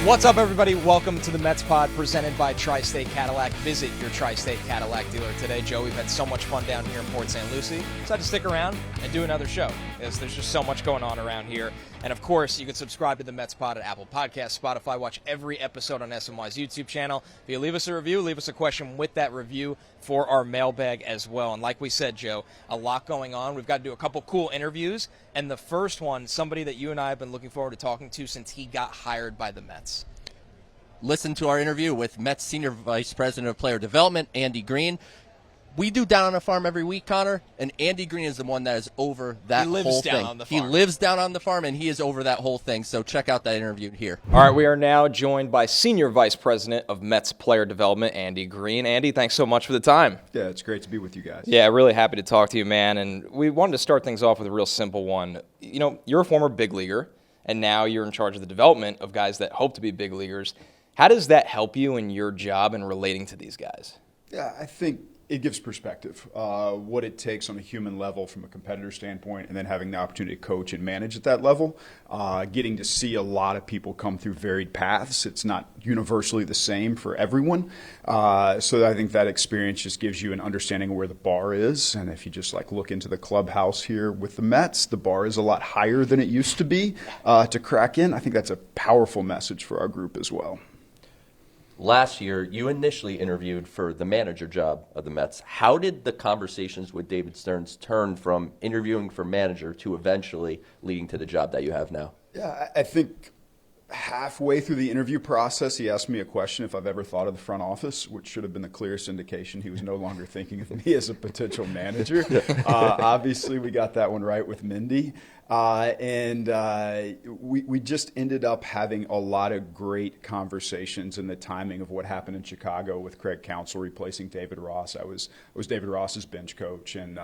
What's up, everybody? Welcome to the Mets Pod presented by Tri-State Cadillac. Visit your Tri-State Cadillac dealer today. Joe, we've had so much fun down here in Port St. Lucie, so I had to stick around and do another show because there's just so much going on around here. And, of course, you can subscribe to the Mets Pod at Apple Podcasts, Spotify. Watch every episode on SNY's YouTube channel. If you leave us a review, leave us a question with that review for our mailbag as well. And like we said, Joe, a lot going on. We've got to do a couple cool interviews. And the first one, somebody that you and I have been looking forward to talking to since he got hired by the Mets. Listen to our interview with Mets Senior Vice President of Player Development, Andy Green. We do Down on the Farm every week, Connor, and Andy Green is the one that is over that whole thing. He lives down on the farm. He lives down on the farm, and he is over that whole thing, so check out that interview here. All right, we are now joined by Senior Vice President of Mets Player Development, Andy Green. Andy, thanks so much for the time. Yeah, it's great to be with you guys. Yeah, really happy to talk to you, man, and we wanted to start things off with a real simple one. You know, you're a former big leaguer, and now you're in charge of the development of guys that hope to be big leaguers. How does that help you in your job and relating to these guys? Yeah, I think it gives perspective, what it takes on a human level from a competitor standpoint, and then having the opportunity to coach and manage at that level, getting to see a lot of people come through varied paths. It's not universally the same for everyone. So I think that experience just gives you an understanding of where the bar is. And if you just look into the clubhouse here with the Mets, the bar is a lot higher than it used to be to crack in. I think that's a powerful message for our group as well. Last year, you initially interviewed for the manager job of the Mets. How did the conversations with David Stearns turn from interviewing for manager to eventually leading to the job that you have now? Yeah, I think halfway through the interview process, he asked me a question if I've ever thought of the front office, which should have been the clearest indication he was no longer thinking of me as a potential manager. Obviously, we got that one right with Mindy. We just ended up having a lot of great conversations in the timing of what happened in Chicago with Craig Counsell replacing David Ross. I was David Ross's bench coach, and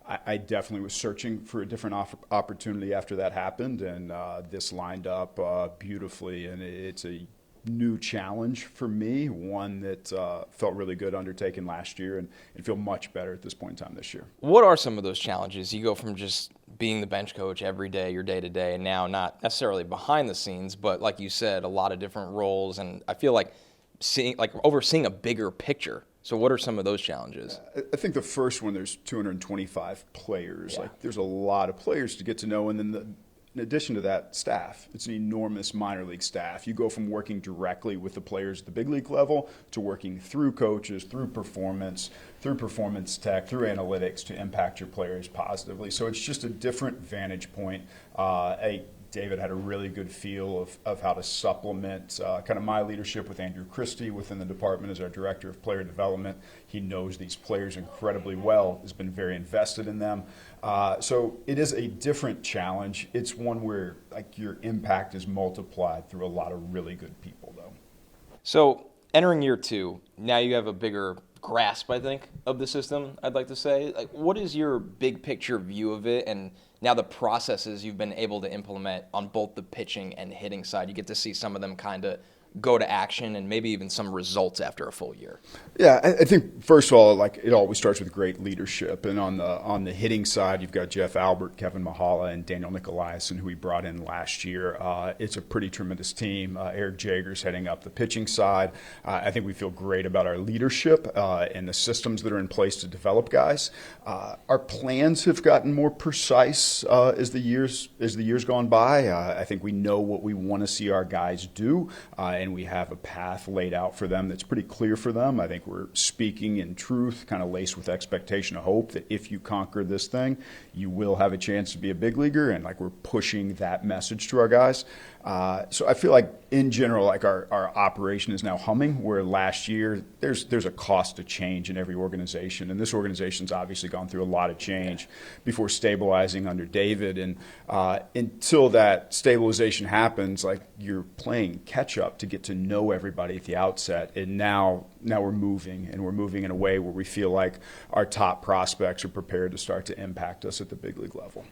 I definitely was searching for a different opportunity after that happened, and this lined up beautifully, and it's a new challenge for me, one that felt really good undertaken last year and feel much better at this point in time this year. What are some of those challenges? You go from just being the bench coach every day, your day-to-day, and now not necessarily behind the scenes, but like you said, a lot of different roles, and I feel like overseeing a bigger picture. So what are some of those challenges? I think the first one, there's 225 players. Yeah. There's a lot of players to get to know, and then in addition to that, staff. It's an enormous minor league staff. You go from working directly with the players at the big league level to working through coaches, through performance tech, through analytics to impact your players positively. So it's just a different vantage point. David had a really good feel of how to supplement kind of my leadership with Andrew Christie within the department as our director of player development. He knows these players incredibly well, has been very invested in them. So it is a different challenge. It's one where your impact is multiplied through a lot of really good people, though. So entering year two, now you have a bigger grasp, I think, of the system, I'd like to say. What is your big picture view of it, and now the processes you've been able to implement on both the pitching and hitting side? You get to see some of them kind of go to action and maybe even some results after a full year. Yeah, I think first of all, it always starts with great leadership. And on the hitting side, you've got Jeff Albert, Kevin Mahala, and Daniel Nicolaisen, who we brought in last year. It's a pretty tremendous team. Eric Jager's heading up the pitching side. I think we feel great about our leadership and the systems that are in place to develop guys. Our plans have gotten more precise as the years gone by. I think we know what we want to see our guys do, and we have a path laid out for them that's pretty clear for them. I think we're speaking in truth, kind of laced with expectation of hope that if you conquer this thing, you will have a chance to be a big leaguer, and we're pushing that message to our guys. So I feel like in general, our operation is now humming, where last year there's a cost to change in every organization, and this organization's obviously gone through a lot of change before stabilizing under David, and until that stabilization happens, you're playing catch up to get to know everybody at the outset, and now we're moving in a way where we feel like our top prospects are prepared to start to impact us at the big league level.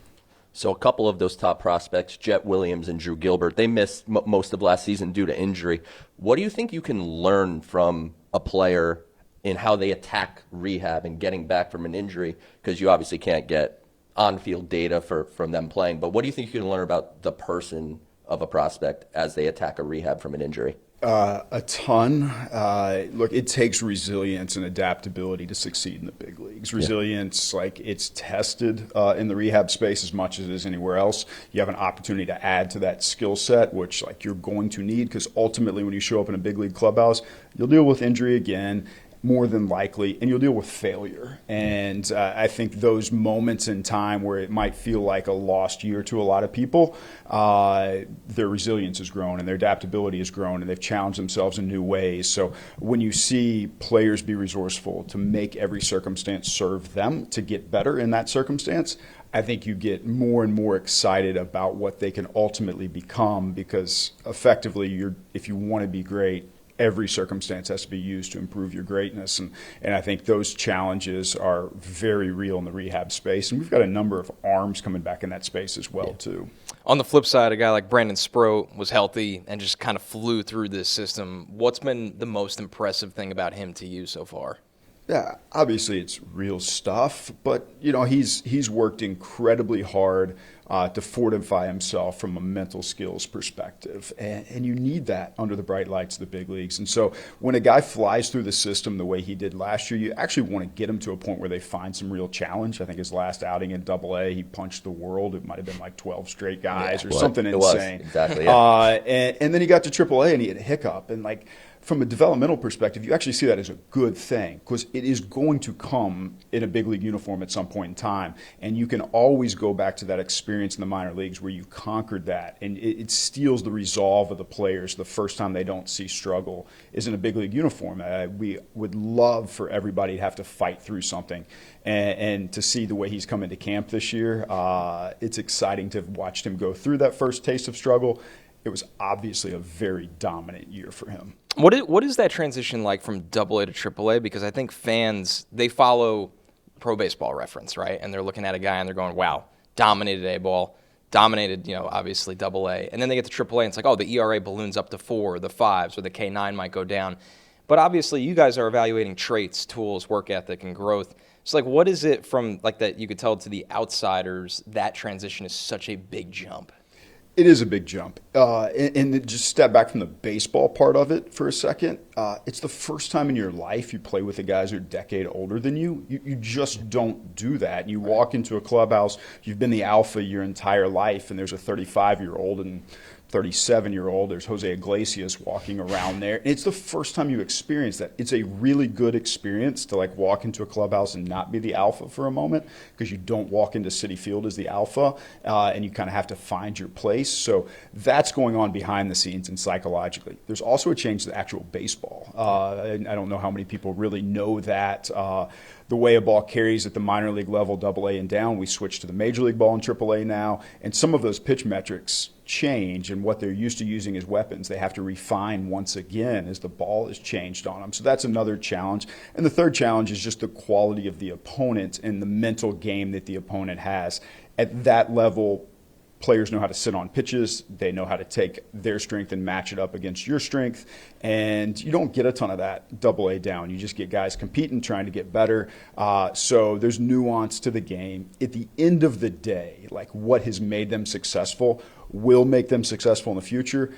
So a couple of those top prospects, Jett Williams and Drew Gilbert, they missed most of last season due to injury. What do you think you can learn from a player in how they attack rehab and getting back from an injury? Because you obviously can't get on-field data from them playing. But what do you think you can learn about the person of a prospect as they attack a rehab from an injury? A ton. Look, it takes resilience and adaptability to succeed in the big leagues. Resilience, like, it's tested in the rehab space as much as it is anywhere else. You have an opportunity to add to that skill set, which, like, you're going to need, because ultimately when you show up in a big league clubhouse, you'll deal with injury again, more than likely, and you'll deal with failure. And I think those moments in time where it might feel like a lost year to a lot of people, their resilience has grown and their adaptability has grown, and they've challenged themselves in new ways. So when you see players be resourceful to make every circumstance serve them to get better in that circumstance, I think you get more and more excited about what they can ultimately become, because effectively, if you want to be great, every circumstance has to be used to improve your greatness. And I think those challenges are very real in the rehab space. And we've got a number of arms coming back in that space as well, too. On the flip side, a guy like Brandon Sproat was healthy and just kind of flew through this system. What's been the most impressive thing about him to you so far? Yeah, obviously it's real stuff, but he's worked incredibly hard to fortify himself from a mental skills perspective, and you need that under the bright lights of the big leagues. And so when a guy flies through the system the way he did last year, you actually want to get him to a point where they find some real challenge. I think his last outing in AA, he punched the world. It might have been like 12 straight guys or something insane. Exactly. Yeah. And then he got to AAA and he had a hiccup, and like, from a developmental perspective, you actually see that as a good thing, because it is going to come in a big league uniform at some point in time. And you can always go back to that experience in the minor leagues where you conquered that. And it steals the resolve of the players the first time they don't see struggle is in a big league uniform. We would love for everybody to have to fight through something. And to see the way he's come into camp this year, it's exciting to have watched him go through that first taste of struggle. It was obviously a very dominant year for him. What is that transition like from AA to AAA? Because I think fans, they follow Pro Baseball Reference, right? And they're looking at a guy and they're going, wow, dominated A-ball, dominated, obviously AA. And then they get to AAA and it's like, oh, the ERA balloons up to 4, or the 5s, or the K9 might go down. But obviously you guys are evaluating traits, tools, work ethic, and growth. So, like, what is it from, like, that you could tell to the outsiders that transition is such a big jump? It is a big jump. And just step back from the baseball part of it for a second. It's the first time in your life you play with the guys who are a decade older than you. You just don't do that. You walk into a clubhouse, you've been the alpha your entire life, and there's a 35-year-old and 37-year-old. There's Jose Iglesias walking around there. And it's the first time you experience that. It's a really good experience to, like, walk into a clubhouse and not be the alpha for a moment, because you don't walk into Citi Field as the alpha, and you kind of have to find your place. So that's going on behind the scenes and psychologically. There's also a change to the actual baseball. I don't know how many people really know that. The way a ball carries at the minor league level, AA and down, we switched to the major league ball in AAA now, and some of those pitch metrics change, and what they're used to using as weapons they have to refine once again as the ball is changed on them. So that's another challenge. And the third challenge is just the quality of the opponent and the mental game that the opponent has. At that level, players know how to sit on pitches. They know how to take their strength and match it up against your strength. And you don't get a ton of that AA down. You just get guys competing, trying to get better. So there's nuance to the game. At the end of the day, like, what has made them successful will make them successful in the future.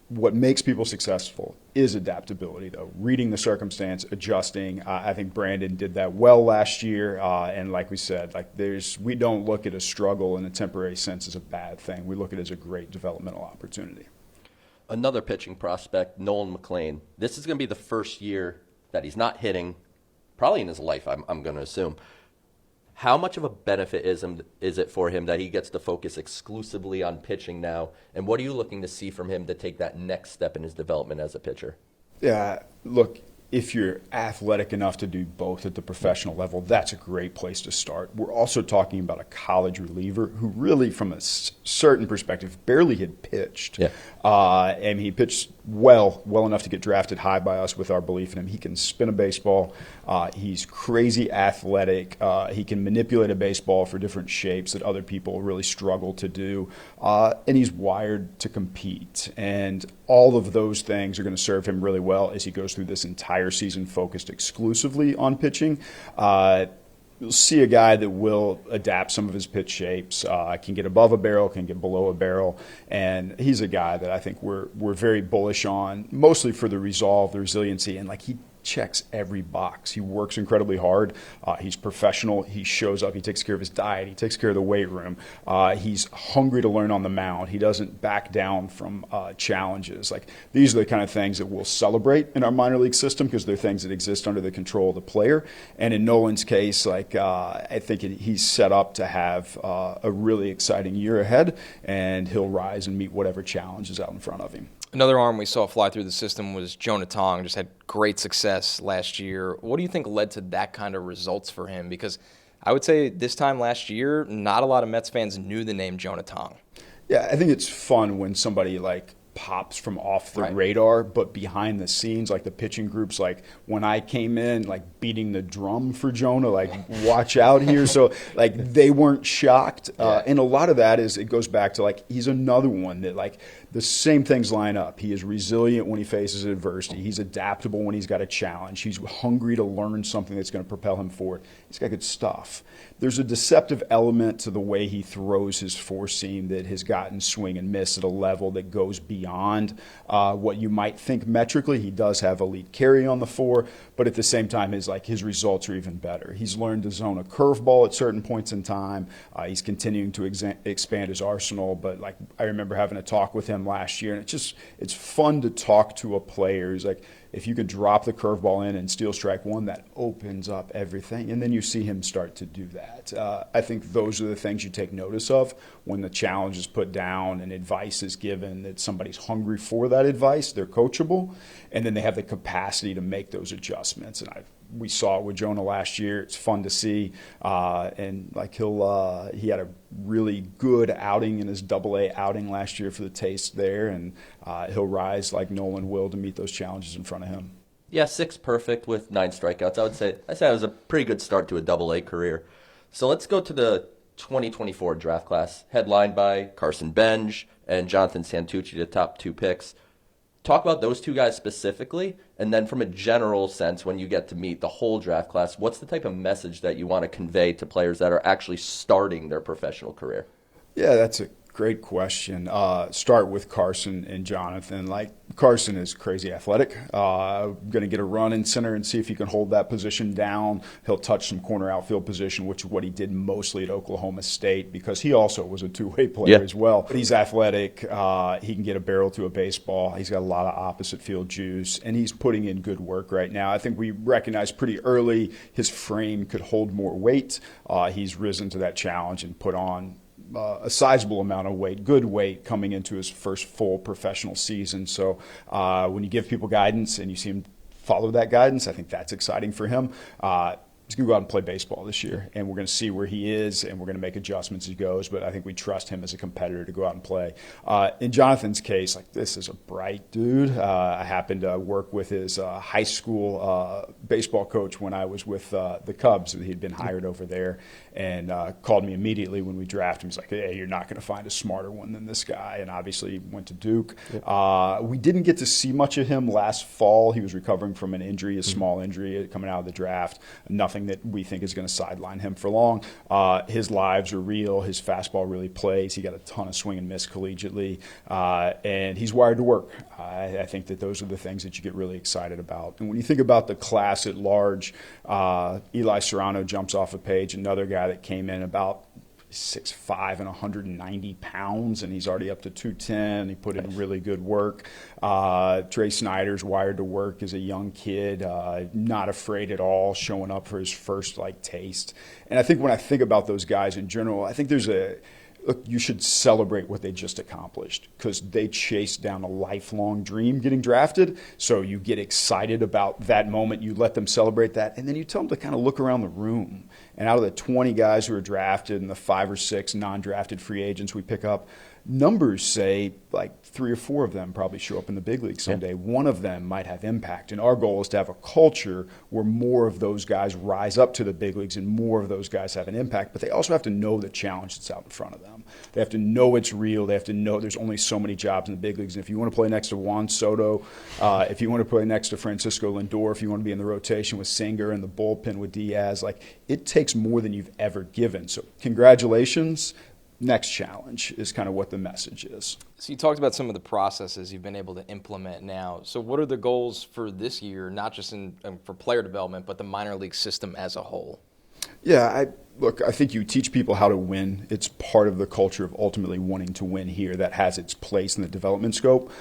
What makes people successful is adaptability, though. Reading the circumstance, adjusting. I think Brandon did that well last year. And like we said, like, we don't look at a struggle in a temporary sense as a bad thing. We look at it as a great developmental opportunity. Another pitching prospect, Nolan McLean. This is going to be the first year that he's not hitting, probably in his life, I'm going to assume. How much of a benefit is it for him that he gets to focus exclusively on pitching now? And what are you looking to see from him to take that next step in his development as a pitcher? Yeah, look, if you're athletic enough to do both at the professional level, that's a great place to start. We're also talking about a college reliever who really, from a certain perspective, barely had pitched. Yeah. And he pitched well enough to get drafted high by us with our belief in him. He can spin a baseball. He's crazy athletic. He can manipulate a baseball for different shapes that other people really struggle to do. And he's wired to compete. And all of those things are going to serve him really well as he goes through this entire season focused exclusively on pitching. you'll see a guy that will adapt some of his pitch shapes, can get above a barrel, can get below a barrel, and he's a guy that I think we're very bullish on, mostly for the resolve, the resiliency, and like he checks every box. He works incredibly hard. He's professional. He shows up. He takes care of his diet. He takes care of the weight room. He's hungry to learn on the mound. He doesn't back down from challenges. Like, these are the kind of things that we'll celebrate in our minor league system because they're things that exist under the control of the player. And in Nolan's case, like I think he's set up to have a really exciting year ahead, and he'll rise and meet whatever challenge is out in front of him. Another arm we saw fly through the system was Jonah Tong. Just had great success last year. What do you think led to that kind of results for him? Because I would say this time last year, not a lot of Mets fans knew the name Jonah Tong. Yeah, I think it's fun when somebody like pops from off the radar, but behind the scenes, like the pitching groups, like when I came in, like beating the drum for Jonah, like watch out here. So like they weren't shocked. And a lot of that is, it goes back to like, he's another one that like the same things line up. He is resilient when he faces adversity. He's adaptable when he's got a challenge. He's hungry to learn something that's going to propel him forward. He's got good stuff. There's a deceptive element to the way he throws his four seam that has gotten swing and miss at a level that goes beyond what you might think metrically. He does have elite carry on the four, but at the same time, his results are even better. He's learned to zone a curveball at certain points in time. He's continuing to expand his arsenal, but like I remember having a talk with him last year, and it's fun to talk to a player who's like, if you could drop the curveball in and steal strike one, that opens up everything. And then you see him start to do that. I think those are the things you take notice of when the challenge is put down and advice is given, that somebody's hungry for that advice, they're coachable, and then they have the capacity to make those adjustments. And we saw it with Jonah last year. It's fun to see. And like he had a really good outing in his Double-A outing last year for the Taste there, and he'll rise like Nolan will to meet those challenges in front of him. Yeah, 6 perfect with 9 strikeouts. I'd say it was a pretty good start to a Double-A career. So let's go to the 2024 draft class, headlined by Carson Benge and Jonathan Santucci, the top 2 picks. Talk about those 2 guys specifically, and then from a general sense, when you get to meet the whole draft class, what's the type of message that you want to convey to players that are actually starting their professional career? Yeah, that's a great question. Start with Carson and Jonathan. Like, Carson is crazy athletic. Going to get a run in center and see if he can hold that position down. He'll touch some corner outfield position, which is what he did mostly at Oklahoma State, because he also was a two-way player as well. But he's athletic. He can get a barrel to a baseball. He's got a lot of opposite field juice, and he's putting in good work right now. I think we recognized pretty early his frame could hold more weight. He's risen to that challenge and put on a sizable amount of weight, good weight, coming into his first full professional season. So when you give people guidance and you see him follow that guidance, I think that's exciting for him. He's going to go out and play baseball this year, and we're going to see where he is, and we're going to make adjustments as he goes, but I think we trust him as a competitor to go out and play. In Jonathan's case, like, this is a bright dude. I happened to work with his high school baseball coach when I was with the Cubs. He'd been hired over there, and called me immediately when we drafted him. He's like, hey, you're not going to find a smarter one than this guy, and obviously he went to Duke. We didn't get to see much of him last fall. He was recovering from an injury, a small injury coming out of the draft. Nothing that we think is going to sideline him for long. His lives are real. His fastball really plays. He got a ton of swing and miss collegiately, and he's wired to work. I think that those are the things that you get really excited about. And when you think about the class at large, Eli Serrano jumps off a page, another guy that came in about 6'5" and 190 pounds, and he's already up to 210. He put in really good work. Trey Snyder's wired to work as a young kid, not afraid at all, showing up for his first taste. And I think when I think about those guys in general, I think there's look, you should celebrate what they just accomplished, because they chased down a lifelong dream getting drafted. So you get excited about that moment. You let them celebrate that. And then you tell them to kind of look around the room. And out of the 20 guys who are drafted and the 5 or 6 non-drafted free agents we pick up, numbers say 3 or 4 of them probably show up in the big league someday. One of them might have impact. And our goal is to have a culture where more of those guys rise up to the big leagues and more of those guys have an impact. But they also have to know the challenge that's out in front of them. They have to know it's real. They have to know there's only so many jobs in the big leagues. And if you want to play next to Juan Soto, if you want to play next to Francisco Lindor, if you want to be in the rotation with Singer and the bullpen with Diaz, it takes takes more than you've ever given. So congratulations. Next challenge is kind of what the message is. So you talked about some of the processes you've been able to implement now. So what are the goals for this year, not just for player development, but the minor league system as a whole? Yeah, I think you teach people how to win. It's part of the culture of ultimately wanting to win here that has its place in the development scope.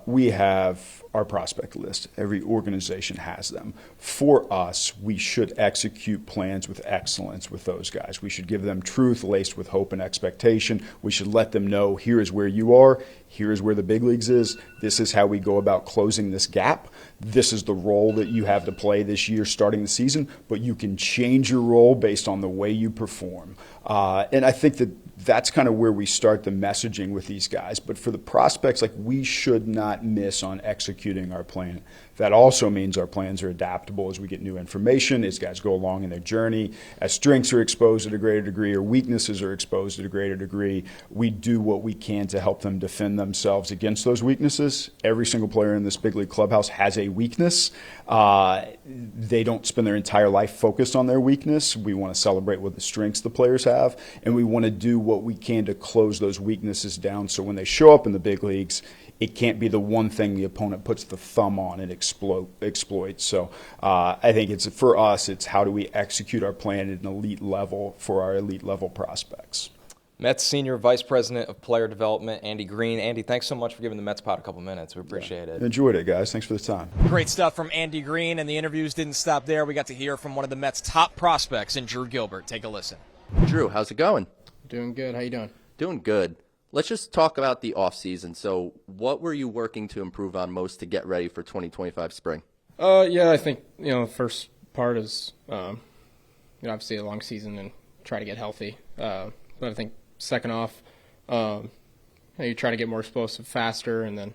We have our prospect list. Every organization has them. For us, we should execute plans with excellence with those guys. We should give them truth laced with hope and expectation. We should let them know, here is where you are, here is where the big leagues is, this is how we go about closing this gap, this is the role that you have to play this year starting the season, but you can change your role based on the way you perform. And I think that's kind of where we start the messaging with these guys. But for the prospects, like, we should not miss on executing our plan. That also means our plans are adaptable as we get new information, as guys go along in their journey, as strengths are exposed at a greater degree or weaknesses are exposed at a greater degree. We do what we can to help them defend themselves against those weaknesses. Every single player in this big league clubhouse has a weakness. They don't spend their entire life focused on their weakness. We want to celebrate what the strengths the players have, and we want to do what we can to close those weaknesses down so when they show up in the big leagues, it can't be the one thing the opponent puts the thumb on and exploits. So I think for us, it's how do we execute our plan at an elite level for our elite level prospects. Mets Senior Vice President of Player Development, Andy Green. Andy, thanks so much for giving the Mets Pod a couple minutes. We appreciate it. Enjoyed it, guys. Thanks for the time. Great stuff from Andy Green, and the interviews didn't stop there. We got to hear from one of the Mets' top prospects in Drew Gilbert. Take a listen. Drew, how's it going? Doing good. How you doing? Doing good. Let's just talk about the offseason. So what were you working to improve on most to get ready for 2025 spring? I think, the first part is, obviously a long season and try to get healthy. But I think second off, you try to get more explosive faster and then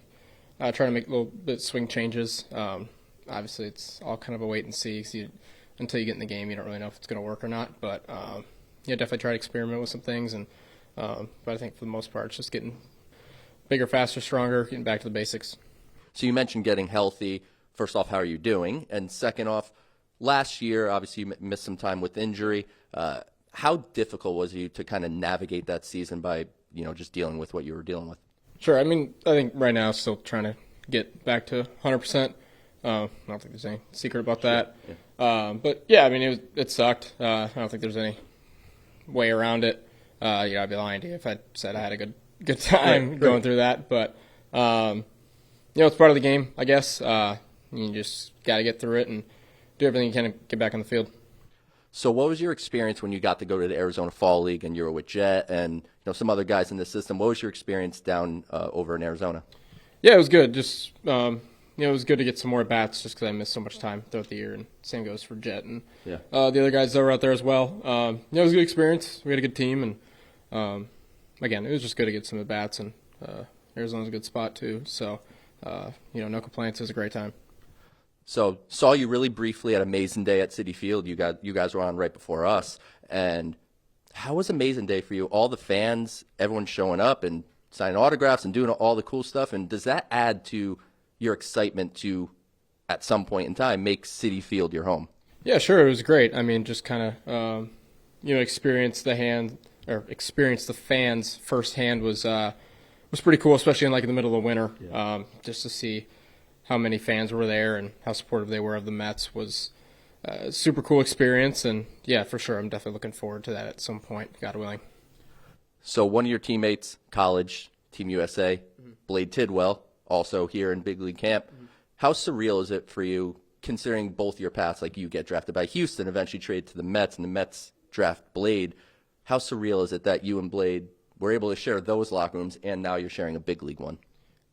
try to make a little bit swing changes. Obviously, it's all kind of a wait and see. 'Cause until you get in the game, you don't really know if it's going to work or not. But, definitely try to experiment with some things. But I think for the most part, it's just getting bigger, faster, stronger, getting back to the basics. So you mentioned getting healthy. First off, how are you doing? And second off, last year, obviously you missed some time with injury. How difficult was you to kind of navigate that season by, just dealing with what you were dealing with? Sure. I think right now still trying to get back to 100%. I don't think there's any secret about that. Yeah. But yeah, it sucked. I don't think there's any way around it. I'd be lying to you if I said I had a good time going through that. But, it's part of the game, I guess. You just got to get through it and do everything you can to get back on the field. So what was your experience when you got to go to the Arizona Fall League and you were with Jett and some other guys in the system? What was your experience down over in Arizona? Yeah, it was good. Just it was good to get some more at-bats just because I missed so much time throughout the year, and same goes for Jett and the other guys that were out there as well. It was a good experience. We had a good team, and again, it was just good to get some at-bats, and Arizona's a good spot too. So, no complaints. It was a great time. So, saw you really briefly at Amazin Day at Citi Field. You guys were on right before us. And how was Amazin Day for you? All the fans, everyone showing up and signing autographs and doing all the cool stuff. And does that add to your excitement to, at some point in time, make Citi Field your home? Yeah, sure. It was great. Just kind of, experience the fans firsthand was pretty cool, especially in the middle of the winter. Yeah. Just to see how many fans were there and how supportive they were of the Mets was a super cool experience. And yeah, for sure, I'm definitely looking forward to that at some point, God willing. So one of your teammates, college, Team USA, Blade Tidwell, also here in big league camp. How surreal is it for you, considering both your paths, like you get drafted by Houston, eventually traded to the Mets, and the Mets draft Blade? How surreal is it that you and Blade were able to share those locker rooms, and now you're sharing a big league one?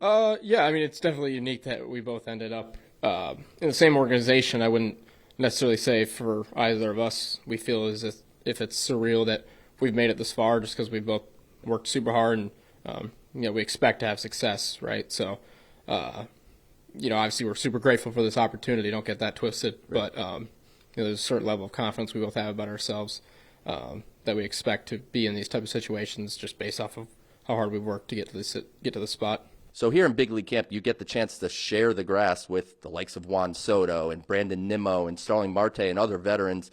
It's definitely unique that we both ended up in the same organization. I wouldn't necessarily say for either of us we feel as if it's surreal that we've made it this far, just because we both worked super hard and we expect to have success, right? So, obviously we're super grateful for this opportunity. Don't get that twisted, right. But there's a certain level of confidence we both have about ourselves that we expect to be in these type of situations, just based off of how hard we've worked to get to this spot. So here in big league camp, you get the chance to share the grass with the likes of Juan Soto and Brandon Nimmo and Starling Marte and other veterans.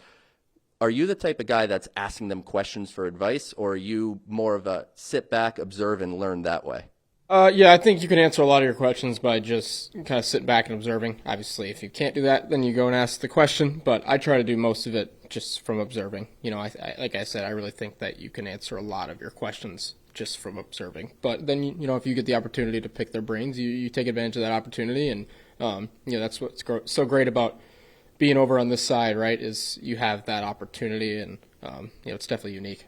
Are you the type of guy that's asking them questions for advice, or are you more of a sit back, observe, and learn that way? Yeah, I think you can answer a lot of your questions by just kind of sitting back and observing. Obviously, if you can't do that, then you go and ask the question. But I try to do most of it just from observing. Like I said, I really think that you can answer a lot of your questions just from observing. But then, if you get the opportunity to pick their brains, you take advantage of that opportunity. And, that's what's so great about being over on this side, right, is you have that opportunity. And, it's definitely unique.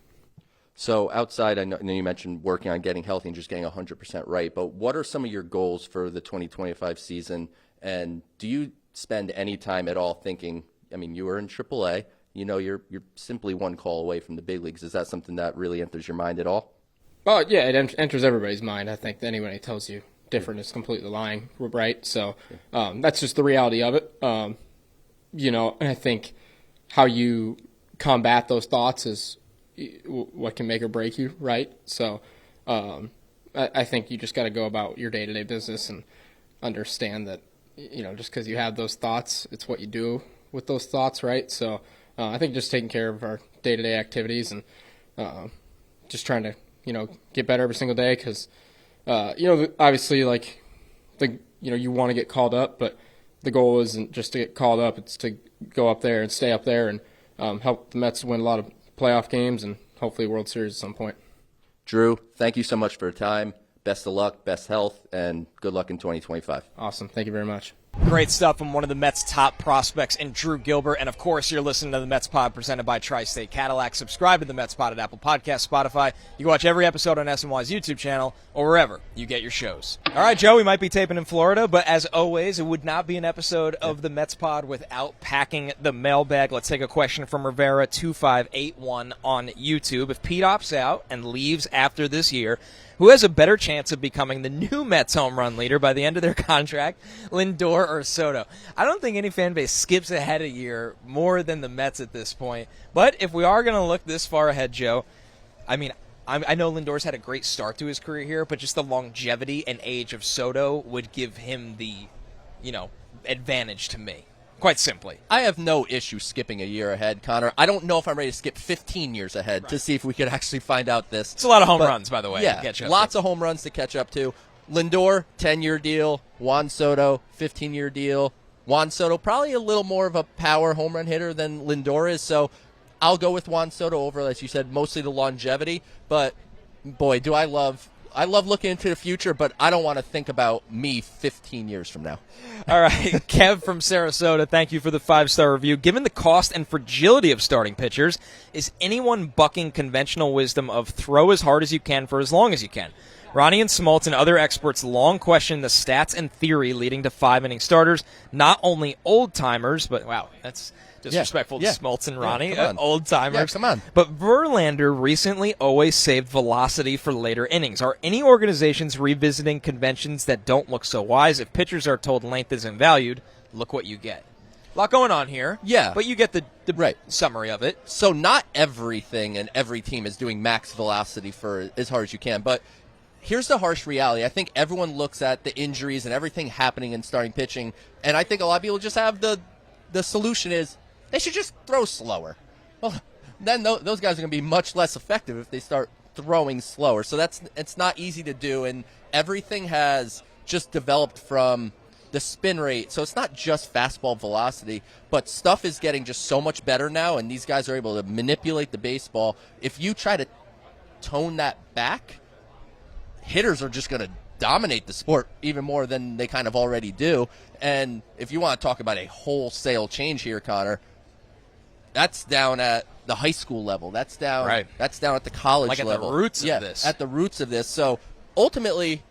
So outside, I know you mentioned working on getting healthy and just getting 100% right, but what are some of your goals for the 2025 season? And do you spend any time at all thinking, you were in AAA, you're simply one call away from the big leagues. Is that something that really enters your mind at all? Oh, yeah, it enters everybody's mind. I think that anyone who tells you different is completely lying, right? So that's just the reality of it. And I think how you combat those thoughts is what can make or break you, right? So I think you just got to go about your day-to-day business and understand that, just because you have those thoughts, it's what you do with those thoughts, right? So I think just taking care of our day-to-day activities and just trying to, get better every single day because, obviously, you want to get called up, but the goal isn't just to get called up. It's to go up there and stay up there and help the Mets win a lot of playoff games and hopefully World Series at some point. Drew, thank you so much for your time. Best of luck, best health, and good luck in 2025. Awesome. Thank you very much. Great stuff from one of the Mets' top prospects in Drew Gilbert. And, of course, you're listening to the Mets Pod presented by Tri-State Cadillac. Subscribe to the Mets Pod at Apple Podcasts, Spotify. You can watch every episode on SNY's YouTube channel or wherever you get your shows. All right, Joe, we might be taping in Florida, but as always, it would not be an episode of the Mets Pod without packing the mailbag. Let's take a question from Rivera2581 on YouTube. If Pete opts out and leaves after this year, who has a better chance of becoming the new Mets home run leader by the end of their contract, Lindor or Soto? I don't think any fan base skips ahead a year more than the Mets at this point. But if we are going to look this far ahead, Joe, I know Lindor's had a great start to his career here, but just the longevity and age of Soto would give him the, advantage to me. Quite simply. I have no issue skipping a year ahead, Connor. I don't know if I'm ready to skip 15 years ahead to see if we could actually find out this. It's a lot of home runs, by the way. Yeah, lots of home runs to catch up to. Lindor, 10-year deal. Juan Soto, 15-year deal. Juan Soto, probably a little more of a power home run hitter than Lindor is, so I'll go with Juan Soto over, as you said, mostly the longevity. But, boy, do I love looking into the future, but I don't want to think about me 15 years from now. All right, Kev from Sarasota, thank you for the 5-star review. Given the cost and fragility of starting pitchers, is anyone bucking conventional wisdom of throw as hard as you can for as long as you can? Ronnie and Smoltz and other experts long questioned the stats and theory leading to 5-inning starters, not only old-timers, but, wow, that's disrespectful to Smoltz and Ronnie, old-timers. Yeah, come on. But Verlander recently always saved velocity for later innings. Are any organizations revisiting conventions that don't look so wise? If pitchers are told length isn't valued, look what you get. A lot going on here. Yeah. But you get the right summary of it. So not everything and every team is doing max velocity for as hard as you can, but here's the harsh reality. I think everyone looks at the injuries and everything happening in starting pitching, and I think a lot of people just have the solution is they should just throw slower. Well, then those guys are going to be much less effective if they start throwing slower. So it's not easy to do, and everything has just developed from the spin rate. So it's not just fastball velocity, but stuff is getting just so much better now, and these guys are able to manipulate the baseball. If you try to tone that back, hitters are just going to dominate the sport even more than they kind of already do. And if you want to talk about a wholesale change here, Connor, that's down at the high school level. That's down That's down at the college level. Like at the roots of this. At the roots of this. So ultimately,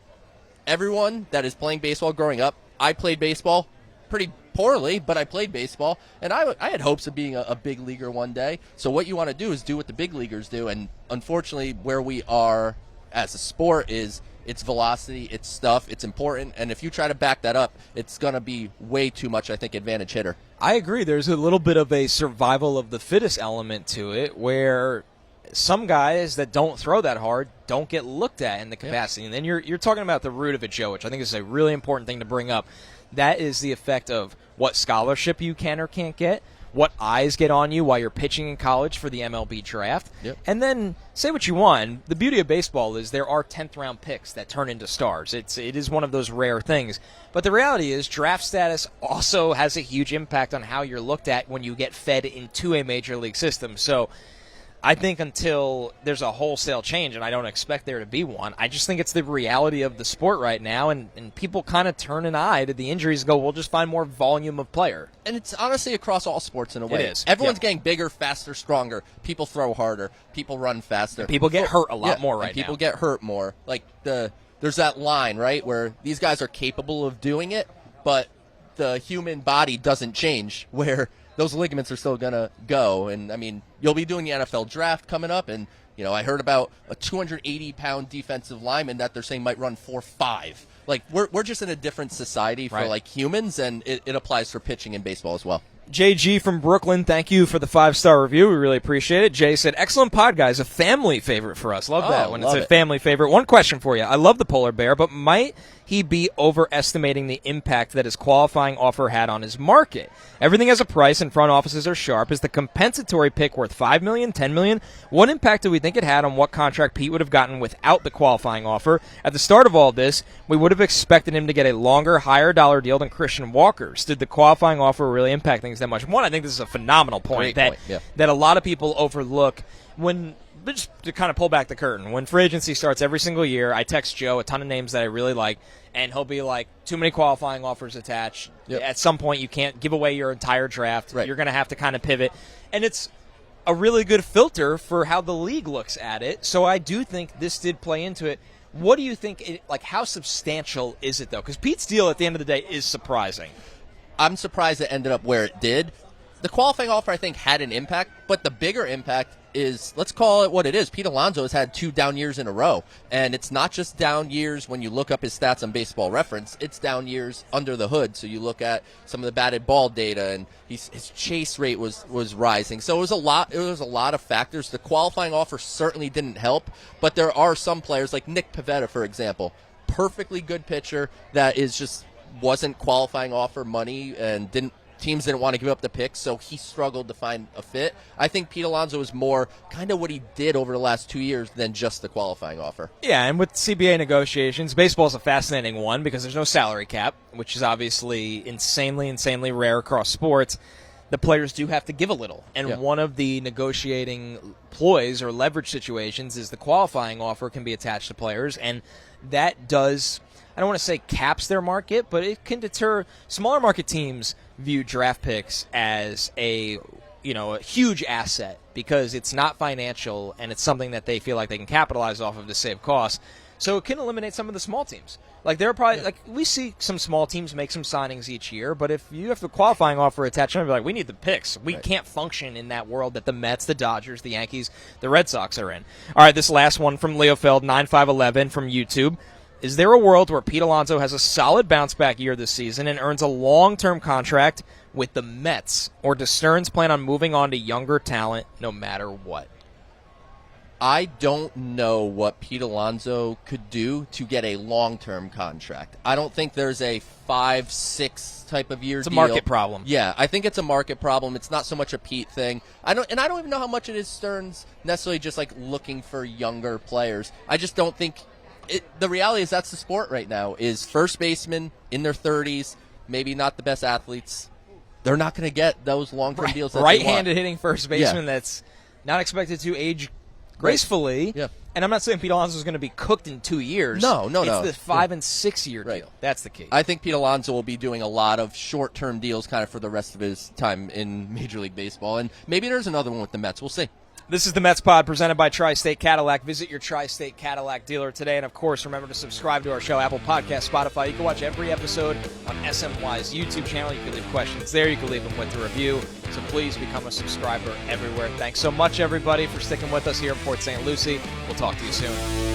everyone that is playing baseball growing up, I played baseball pretty poorly, but I played baseball, and I had hopes of being a big leaguer one day. So what you want to do is do what the big leaguers do, and unfortunately where we are as a sport is it's velocity, it's stuff, it's important, and if you try to back that up, it's going to be way too much, I think, advantage hitter. I agree. There's a little bit of a survival of the fittest element to it where some guys that don't throw that hard don't get looked at in the capacity. And then you're talking about the root of it, Joe, which I think is a really important thing to bring up. That is the effect of what scholarship you can or can't get, what eyes get on you while you're pitching in college for the MLB draft. Yep. And then say what you want. The beauty of baseball is there are 10th round picks that turn into stars. It is one of those rare things. But the reality is draft status also has a huge impact on how you're looked at when you get fed into a major league system. So I think until there's a wholesale change, and I don't expect there to be one, I just think it's the reality of the sport right now, and people kind of turn an eye to the injuries and go, we'll just find more volume of player. And it's honestly across all sports in a way. It is. Everyone's getting bigger, faster, stronger. People throw harder. People run faster. And people get hurt a lot more right now. People get hurt more. Like there's that line, right, where these guys are capable of doing it, but the human body doesn't change, where those ligaments are still going to go. And, I mean, you'll be doing the NFL draft coming up, and, you know, I heard about a 280-pound defensive lineman that they're saying might run 4.5. Like, we're just in a different society for, like, humans, and it applies for pitching in baseball as well. JG from Brooklyn, thank you for the 5-star review. We really appreciate it. Jay said, excellent pod, guys. A family favorite for us. Love that when it's a family favorite. One question for you. I love the polar bear, but might he be overestimating the impact that his qualifying offer had on his market? Everything has a price and front offices are sharp. Is the compensatory pick worth $5 million, $10 million? What impact do we think it had on what contract Pete would have gotten without the qualifying offer? At the start of all this, we would have expected him to get a longer, higher dollar deal than Christian Walker's. Did the qualifying offer really impact things that much? One, I think this is a phenomenal point that a lot of people overlook when. Just to kind of pull back the curtain, when free agency starts every single year, I text Joe a ton of names that I really like, and he'll be like, too many qualifying offers attached. Yep. At some point, you can't give away your entire draft. Right. You're going to have to kind of pivot. And it's a really good filter for how the league looks at it. So I do think this did play into it. What do you think, how substantial is it, though? Because Pete's deal at the end of the day is surprising. I'm surprised it ended up where it did. The qualifying offer, I think, had an impact, but the bigger impact is, let's call it what it is. Pete Alonso has had 2 down years in a row, and it's not just down years when you look up his stats on Baseball Reference. It's down years under the hood. So you look at some of the batted ball data, and his chase rate was rising. So it was a lot of factors. The qualifying offer certainly didn't help, but there are some players like Nick Pivetta, for example, perfectly good pitcher that is just wasn't qualifying offer money and teams didn't want to give up the picks, so he struggled to find a fit. I think Pete Alonso is more kind of what he did over the last 2 years than just the qualifying offer. Yeah, and with CBA negotiations, baseball is a fascinating one because there's no salary cap, which is obviously insanely rare across sports. The players do have to give a little, and one of the negotiating ploys or leverage situations is the qualifying offer can be attached to players, and that does, I don't want to say caps their market, but it can deter smaller market teams view draft picks as a huge asset because it's not financial and it's something that they feel like they can capitalize off of to save costs. So it can eliminate some of the small teams. Like there are probably we see some small teams make some signings each year, but if you have the qualifying offer attached, you'll be like, we need the picks. We can't function in that world that the Mets, the Dodgers, the Yankees, the Red Sox are in. All right, this last one from Leofeld 9511 from YouTube. Is there a world where Pete Alonso has a solid bounce-back year this season and earns a long-term contract with the Mets? Or does Stearns plan on moving on to younger talent no matter what? I don't know what Pete Alonso could do to get a long-term contract. I don't think there's a 5-6 type of year deal. It's a market problem. Yeah, I think it's a market problem. It's not so much a Pete thing. I don't even know how much it is Stearns necessarily just like looking for younger players. I just don't think the reality is that's the sport right now, is first basemen in their 30s, maybe not the best athletes. They're not going to get those long-term deals that they want. Right-handed hitting first baseman that's not expected to age gracefully. Yeah. And I'm not saying Pete Alonso is going to be cooked in 2 years. No. It's the 5 and 6 year deal. That's the key. I think Pete Alonso will be doing a lot of short-term deals kind of for the rest of his time in Major League Baseball. And maybe there's another one with the Mets. We'll see. This is the Mets Pod presented by Tri-State Cadillac. Visit your Tri-State Cadillac dealer today. And, of course, remember to subscribe to our show, Apple Podcasts, Spotify. You can watch every episode on SNY's YouTube channel. You can leave questions there. You can leave them with a review. So please become a subscriber everywhere. Thanks so much, everybody, for sticking with us here in Port St. Lucie. We'll talk to you soon.